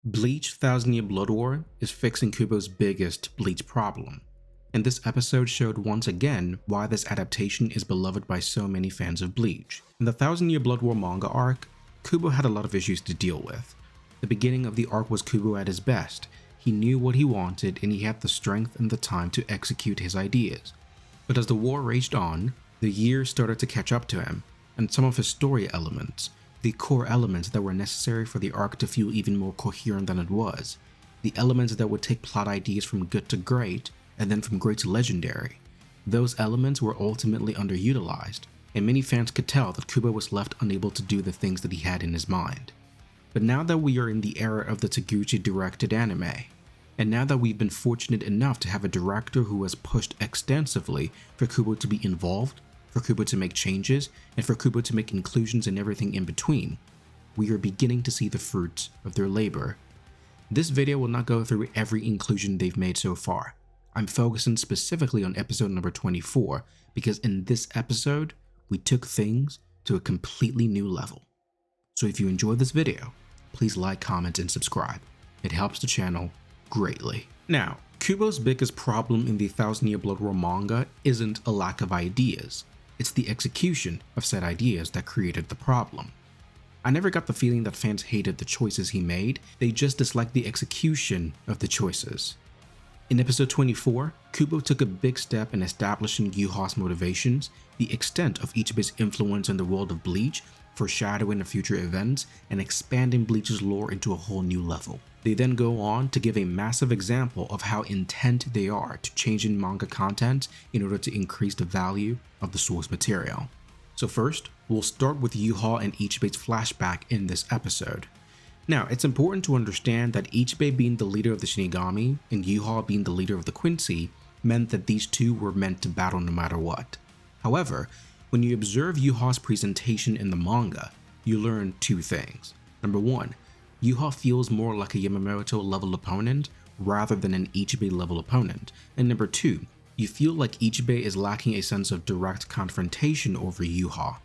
Bleach Thousand Year Blood War is fixing Kubo's biggest Bleach problem, and this episode showed once again why this adaptation is beloved by so many fans of Bleach. In the Thousand Year Blood War manga arc, Kubo had a lot of issues to deal with. The beginning of the arc was Kubo at his best. He knew what he wanted and he had the strength and the time to execute his ideas. But as the war raged on, the years started to catch up to him, and some of his story elements, the core elements that were necessary for the arc to feel even more coherent than it was, the elements that would take plot ideas from good to great, and then from great to legendary, those elements were ultimately underutilized, and many fans could tell that Kubo was left unable to do the things that he had in his mind. But now that we are in the era of the Taguchi-directed anime, and now that we've been fortunate enough to have a director who has pushed extensively for Kubo to be involved, for Kubo to make changes, and for Kubo to make inclusions and everything in between, we are beginning to see the fruits of their labor. This video will not go through every inclusion they've made so far. I'm focusing specifically on episode number 24 because in this episode, we took things to a completely new level. So if you enjoyed this video, please like, comment, and subscribe. It helps the channel greatly. Now, Kubo's biggest problem in the Thousand Year Blood War manga isn't a lack of ideas. It's the execution of said ideas that created the problem. I never got the feeling that fans hated the choices he made, they just disliked the execution of the choices. In episode 24, Kubo took a big step in establishing Yuha's motivations, the extent of Ichibe's influence in the world of Bleach, foreshadowing of future events, and expanding Bleach's lore into a whole new level. They then go on to give a massive example of how intent they are to changing manga content in order to increase the value of the source material. So first, we'll start with Yuha and Ichibe's flashback in this episode. Now, it's important to understand that Ichibe being the leader of the Shinigami and Yuha being the leader of the Quincy meant that these two were meant to battle no matter what. However, when you observe Yuha's presentation in the manga, you learn two things. Number one, Yuha feels more like a Yamamoto level opponent rather than an Ichibe level opponent. And number two, you feel like Ichibe is lacking a sense of direct confrontation over Yuha.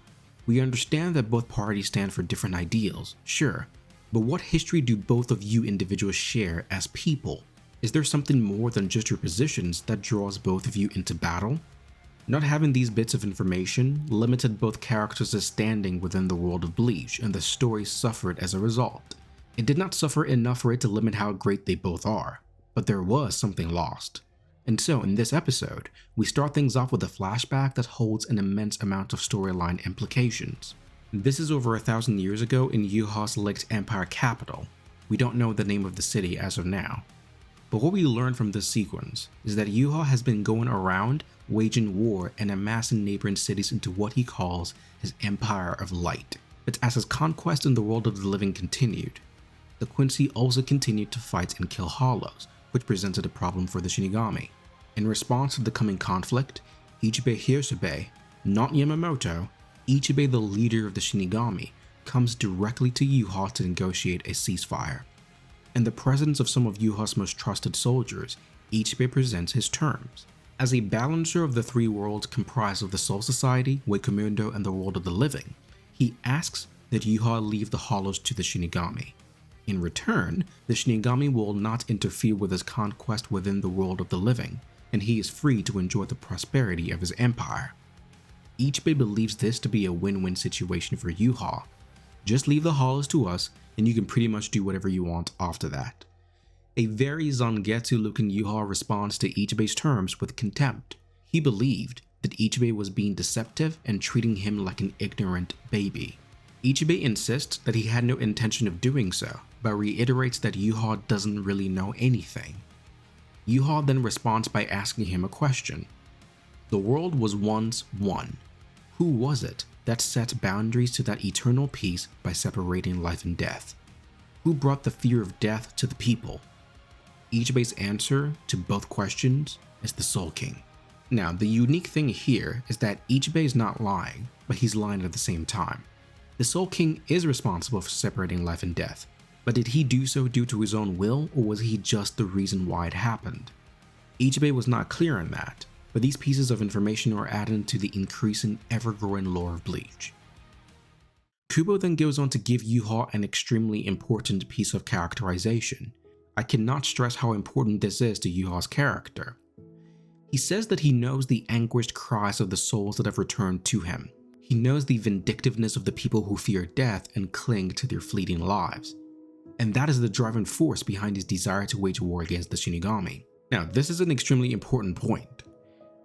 We understand that both parties stand for different ideals, sure, but what history do both of you individuals share as people? Is there something more than just your positions that draws both of you into battle? Not having these bits of information limited both characters' standing within the world of Bleach, and the story suffered as a result. It did not suffer enough for it to limit how great they both are, but there was something lost. And so in this episode, we start things off with a flashback that holds an immense amount of storyline implications. This is over 1,000 years ago in Yuha's Licked Empire capital. We don't know the name of the city as of now. But what we learn from this sequence is that Yuha has been going around waging war and amassing neighboring cities into what he calls his Empire of Light. But as his conquest in the world of the living continued, the Quincy also continued to fight and kill Hollows, which presented a problem for the Shinigami. In response to the coming conflict, Ichibe Hirosube, not Yamamoto, Ichibe the leader of the Shinigami, comes directly to Yuha to negotiate a ceasefire. In the presence of some of Yuha's most trusted soldiers, Ichibe presents his terms. As a balancer of the three worlds comprised of the Soul Society, Wakamundo, and the world of the living, he asks that Yuha leave the Hollows to the Shinigami. In return, the Shinigami will not interfere with his conquest within the world of the living, and he is free to enjoy the prosperity of his empire. Ichibe believes this to be a win-win situation for Yuha. Just leave the Hollows to us, and you can pretty much do whatever you want after that. A very Zangetsu-looking Yuha responds to Ichibe's terms with contempt. He believed that Ichibe was being deceptive and treating him like an ignorant baby. Ichibe insists that he had no intention of doing so, but reiterates that Yuha doesn't really know anything. Yuha then responds by asking him a question. The world was once one. Who was it that set boundaries to that eternal peace by separating life and death? Who brought the fear of death to the people? Ichibe's answer to both questions is the Soul King. Now, the unique thing here is that Ichibe is not lying, but he's lying at the same time. The Soul King is responsible for separating life and death, but did he do so due to his own will, or was he just the reason why it happened? Ichibe was not clear on that, but these pieces of information are added to the increasing, ever-growing lore of Bleach. Kubo then goes on to give Yuha an extremely important piece of characterization. I cannot stress how important this is to Yuha's character. He says that he knows the anguished cries of the souls that have returned to him. He knows the vindictiveness of the people who fear death and cling to their fleeting lives. And that is the driving force behind his desire to wage war against the Shinigami. Now, this is an extremely important point.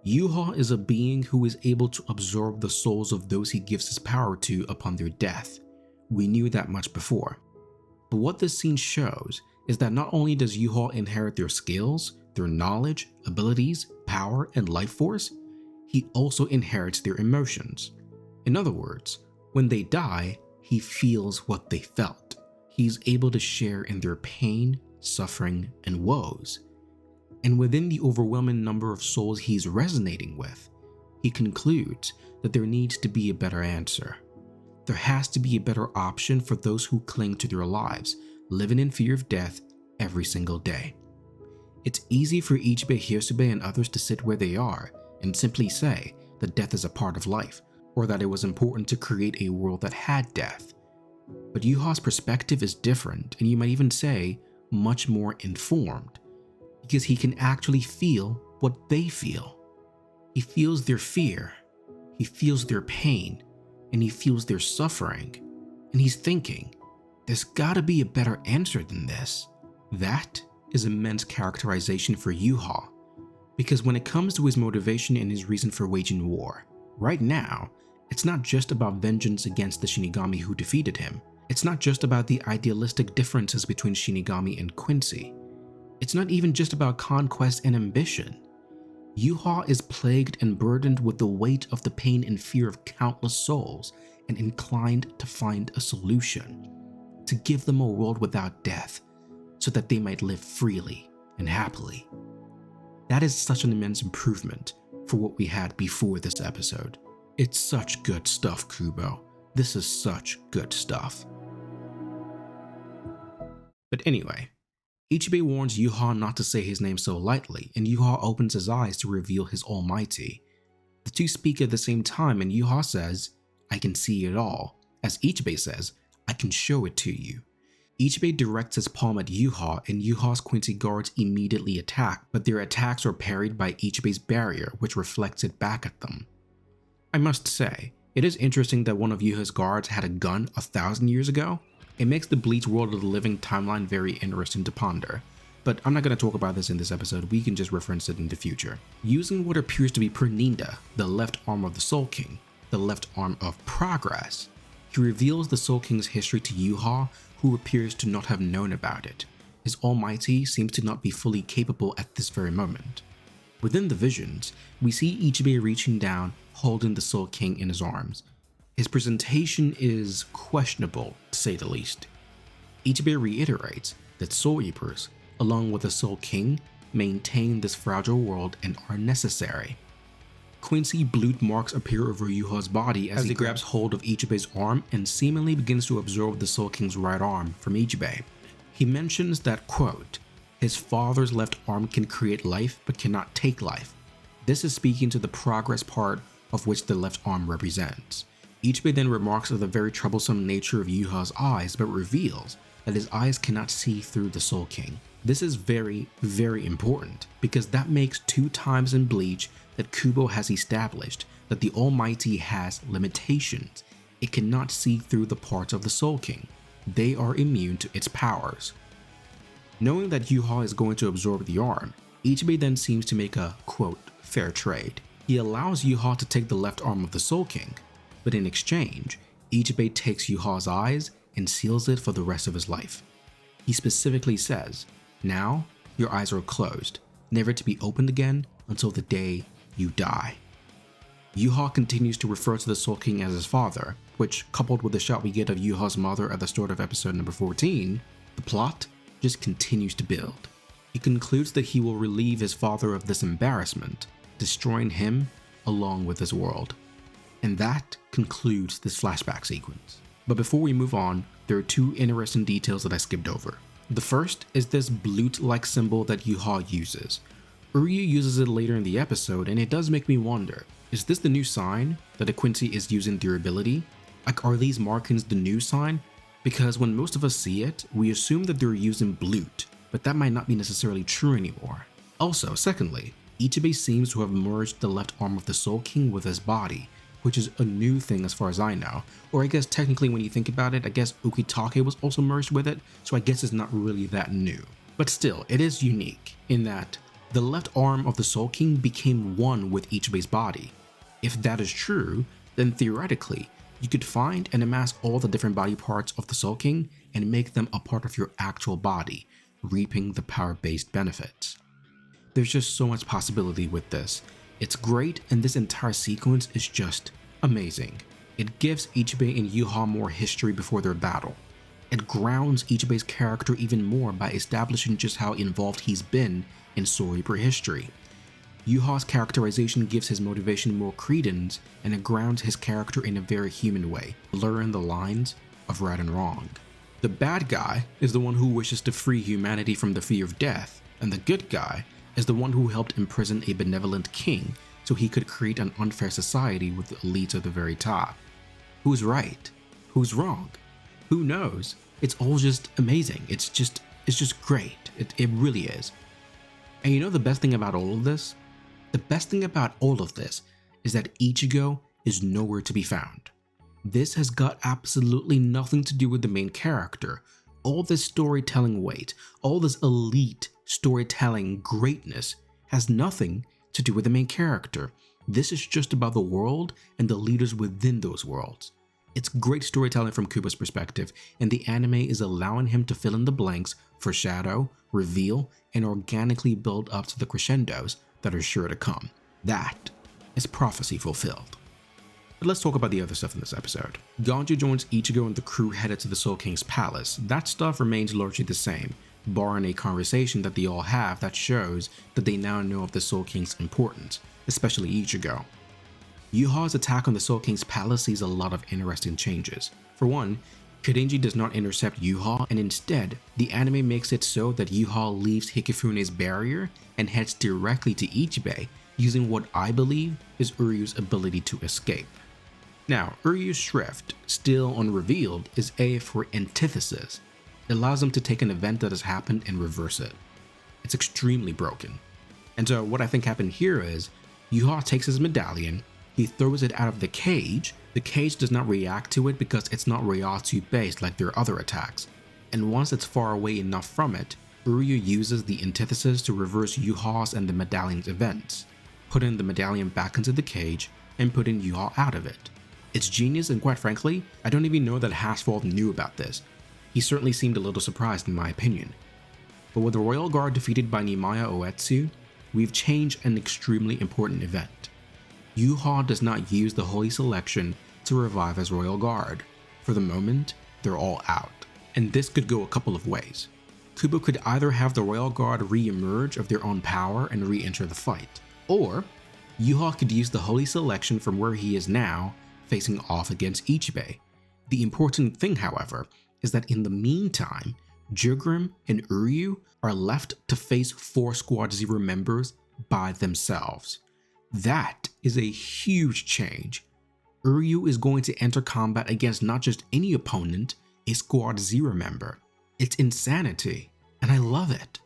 Yuha is a being who is able to absorb the souls of those he gives his power to upon their death. We knew that much before. But what this scene shows is that not only does Yuha inherit their skills, their knowledge, abilities, power, and life force, he also inherits their emotions. In other words, when they die, he feels what they felt. He's able to share in their pain, suffering, and woes. And within the overwhelming number of souls he's resonating with, he concludes that there needs to be a better answer. There has to be a better option for those who cling to their lives, living in fear of death every single day. It's easy for Ichibei Hyosube and others to sit where they are and simply say that death is a part of life, or that it was important to create a world that had death. But Yuha's perspective is different, and you might even say much more informed, because he can actually feel what they feel. He feels their fear, he feels their pain, and he feels their suffering, and he's thinking, there's gotta be a better answer than this. That is immense characterization for Yuha, because when it comes to his motivation and his reason for waging war, right now, it's not just about vengeance against the Shinigami who defeated him. It's not just about the idealistic differences between Shinigami and Quincy. It's not even just about conquest and ambition. Yuha is plagued and burdened with the weight of the pain and fear of countless souls and inclined to find a solution, to give them a world without death, so that they might live freely and happily. That is such an immense improvement for what we had before this episode. It's such good stuff, Kubo. This is such good stuff. But anyway, Ichibei warns Yuha not to say his name so lightly, and Yuha opens his eyes to reveal his almighty. The two speak at the same time, and Yuha says, "I can see it all," as Ichibei says, "I can show it to you." Ichibei directs his palm at Yuha, and Yuha's Quincy guards immediately attack, but their attacks are parried by Ichibei's barrier, which reflects it back at them. I must say, it is interesting that one of Yuha's guards had a gun 1,000 years ago. It makes the Bleach World of the Living timeline very interesting to ponder, but I'm not going to talk about this in this episode, we can just reference it in the future. Using what appears to be Perninda, the left arm of the Soul King, the left arm of progress, he reveals the Soul King's history to Yuha, who appears to not have known about it. His almighty seems to not be fully capable at this very moment. Within the visions, we see Ichibei reaching down, holding the Soul King in his arms. His presentation is questionable, to say the least. Ichibei reiterates that Soul Reapers, along with the Soul King, maintain this fragile world and are necessary. Quincy blood marks appear over Yuha's body as he grabs hold of Ichibei's arm and seemingly begins to absorb the Soul King's right arm from Ichibei. He mentions that, quote, his father's left arm can create life but cannot take life. This is speaking to the progress part of which the left arm represents. Ichibei then remarks of the very troublesome nature of Yuha's eyes, but reveals that his eyes cannot see through the Soul King. This is very, very important, because that makes 2 times in Bleach that Kubo has established that the Almighty has limitations. It cannot see through the parts of the Soul King. They are immune to its powers. Knowing that Yuha is going to absorb the arm, Ichibei then seems to make a, quote, fair trade. He allows Yuha to take the left arm of the Soul King, but in exchange, Ichibei takes Yuha's eyes and seals it for the rest of his life. He specifically says, now your eyes are closed, never to be opened again until the day you die. Yuha continues to refer to the Soul King as his father, which, coupled with the shot we get of Yuha's mother at the start of episode number 14, the plot just continues to build. He concludes that he will relieve his father of this embarrassment, destroying him along with his world. And that concludes this flashback sequence. But before we move on, there are 2 interesting details that I skipped over. The first is this blute-like symbol that Yuha uses. Uryu uses it later in the episode, and it does make me wonder, is this the new sign that a Quincy is using their ability? Like, are these markings the new sign? Because when most of us see it, we assume that they're using Bleach, but that might not be necessarily true anymore. Also, secondly, Ichibei seems to have merged the left arm of the Soul King with his body, which is a new thing as far as I know. Or I guess technically when you think about it, I guess Ukitake was also merged with it, so I guess it's not really that new. But still, it is unique in that the left arm of the Soul King became one with Ichibei's body. If that is true, then theoretically, you could find and amass all the different body parts of the Soul King and make them a part of your actual body, reaping the power-based benefits. There's just so much possibility with this. It's great, and this entire sequence is just amazing. It gives Ichibei and Yuha more history before their battle. It grounds Ichibei's character even more by establishing just how involved he's been in Soul Reaper history. Yuha's characterization gives his motivation more credence, and it grounds his character in a very human way, blurring the lines of right and wrong. The bad guy is the one who wishes to free humanity from the fear of death, and the good guy is the one who helped imprison a benevolent king so he could create an unfair society with the elites at the very top. Who's right? Who's wrong? Who knows? It's all just amazing. It's just great. It really is. And you know the best thing about all of this? The best thing about all of this is that Ichigo is nowhere to be found. This has got absolutely nothing to do with the main character. All this storytelling weight, all this elite storytelling greatness has nothing to do with the main character. This is just about the world and the leaders within those worlds. It's great storytelling from Kubo's perspective, and the anime is allowing him to fill in the blanks, foreshadow, reveal, and organically build up to the crescendos that are sure to come. That is prophecy fulfilled. But let's talk about the other stuff in this episode. Ganju joins Ichigo and the crew headed to the Soul King's palace. That stuff remains largely the same, barring a conversation that they all have that shows that they now know of the Soul King's importance, especially Ichigo. Yuha's attack on the Soul King's palace sees a lot of interesting changes. For one, Kodenji does not intercept Yuha, and instead, the anime makes it so that Yuha leaves Hikifune's barrier and heads directly to Ichibei, using what I believe is Uryu's ability to escape. Now, Uryu's shrift, still unrevealed, is A for antithesis. It allows him to take an event that has happened and reverse it. It's extremely broken. And so what I think happened here is, Yuha takes his medallion, he throws it out of the cage does not react to it because it's not Ryatsu based like their other attacks, and once it's far away enough from it, Uryu uses the antithesis to reverse Yuha's and the medallion's events, putting the medallion back into the cage and putting Yuha out of it. It's genius, and quite frankly, I don't even know that Haswell knew about this. He certainly seemed a little surprised in my opinion. But with the Royal Guard defeated by Nimaya Oetsu, we've changed an extremely important event. Yuha does not use the Holy Selection to revive his Royal Guard. For the moment, they're all out. And this could go a couple of ways. Kubo could either have the Royal Guard re-emerge of their own power and re-enter the fight, or Yuha could use the Holy Selection from where he is now, facing off against Ichibei. The important thing, however, is that in the meantime, Jugrim and Uryu are left to face 4 Squad Zero members by themselves. That is a huge change. Uryu is going to enter combat against not just any opponent, a Squad Zero member. It's insanity, and I love it.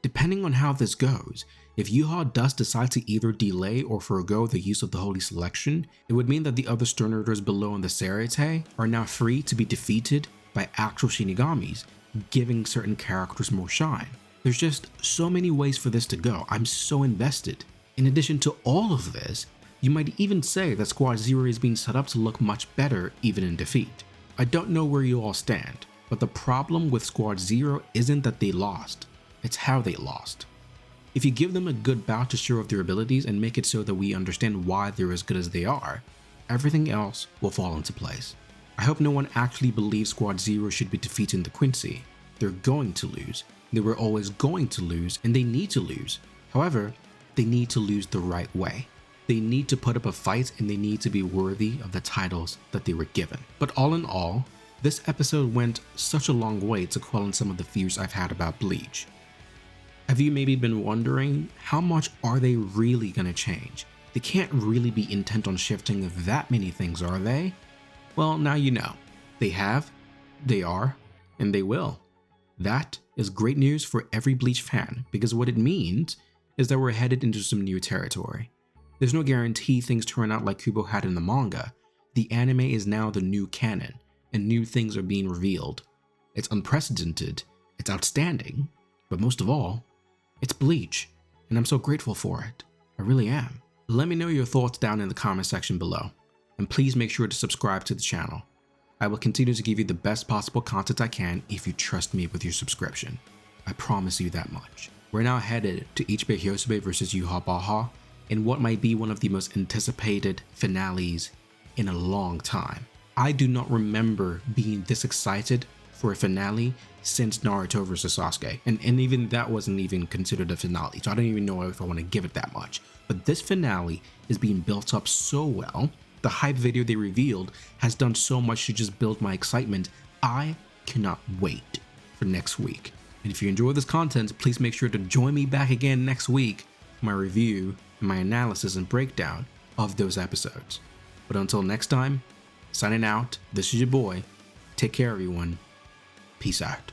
Depending on how this goes, if Yuha does decide to either delay or forego the use of the Holy Selection, it would mean that the other Sternerders below in the Serete are now free to be defeated by actual Shinigamis, giving certain characters more shine. There's just so many ways for this to go. I'm so invested. In addition to all of this, you might even say that Squad Zero is being set up to look much better even in defeat. I don't know where you all stand, but the problem with Squad Zero isn't that they lost, it's how they lost. If you give them a good bout to show off their abilities and make it so that we understand why they're as good as they are, everything else will fall into place. I hope no one actually believes Squad Zero should be defeating the Quincy. They're going to lose, they were always going to lose, and they need to lose. However, they need to lose the right way. They need to put up a fight, and they need to be worthy of the titles that they were given. But all in all, this episode went such a long way to quelling some of the fears I've had about Bleach. Have you maybe been wondering, how much are they really gonna change? They can't really be intent on shifting that many things, are they? Well, now you know. They have, they are, and they will. That is great news for every Bleach fan, because what it means is that we're headed into some new territory. There's no guarantee things turn out like Kubo had in the manga. The anime is now the new canon, and new things are being revealed. It's unprecedented, it's outstanding, but most of all, it's Bleach, and I'm so grateful for it. I really am. Let me know your thoughts down in the comment section below, and please make sure to subscribe to the channel. I will continue to give you the best possible content I can if you trust me with your subscription. I promise you that much. We're now headed to Ichibe Hyosobe vs Yuha Baha in what might be one of the most anticipated finales in a long time. I do not remember being this excited for a finale since Naruto vs Sasuke, and even that wasn't even considered a finale, so I don't even know if I want to give it that much. But this finale is being built up so well. The hype video they revealed has done so much to just build my excitement. I cannot wait for next week. And if you enjoy this content, please make sure to join me back again next week for my review and my analysis and breakdown of those episodes. But until next time, signing out, this is your boy. Take care, everyone. Peace out.